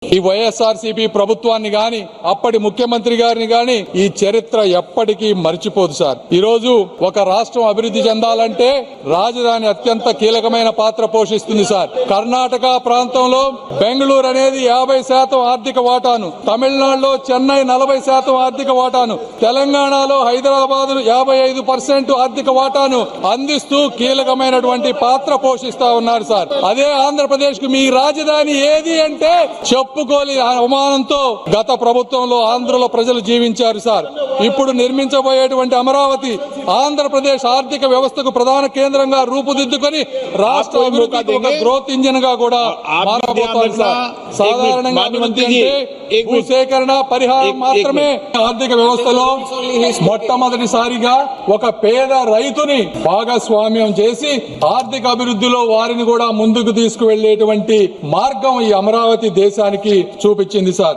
ఈ వైఎస్ఆర్సీపీ ప్రభుత్వాన్ని గాని అప్పటి ముఖ్యమంత్రి గారిని గాని ఈ చరిత్ర ఎప్పటికీ మర్చిపోదు సార్. ఈ రోజు ఒక రాష్ట్రం అభివృద్ధి చెందాలంటే రాజధాని అత్యంత కీలకమైన పాత్ర పోషిస్తుంది సార్. కర్ణాటక ప్రాంతంలో బెంగళూరు అనేది 50% ఆర్థిక వాటాను, తమిళనాడులో చెన్నై 40% ఆర్థిక వాటాను, తెలంగాణలో హైదరాబాద్ 55% ఆర్థిక వాటాను అందిస్తూ కీలకమైనటువంటి పాత్ర పోషిస్తా ఉన్నారు సార్. అదే ఆంధ్రప్రదేశ్ కు మీ రాజధాని ఏది అంటే చెప్పుకోని అవమానంతో గత ప్రభుత్వంలో ఆంధ్రలో ప్రజలు జీవించారు సార్. ఇప్పుడు నిర్మించబోయేటువంటి అమరావతి ఆంధ్రప్రదేశ్ ఆర్థిక వ్యవస్థకు ప్రధాన కేంద్రంగా రూపుదిద్దుకొని రాష్ట్ర అభివృద్ధికి ఒక గ్రోత్ ఇంజిన్ గా కూడా మారబోతోంది సార్. సాధారణంగా అభివృద్ధి అంటే భూసేకరణ పరిహారం మాత్రమే. ఆర్థిక వ్యవస్థలో మొట్టమొదటిసారిగా ఒక పేద రైతుని భాగస్వామ్యం చేసి ఆర్థిక అభివృద్ధిలో వారిని కూడా ముందుకు తీసుకువెళ్లేటువంటి మార్గం ఈ అమరావతి దేశానికి చూపించింది సార్.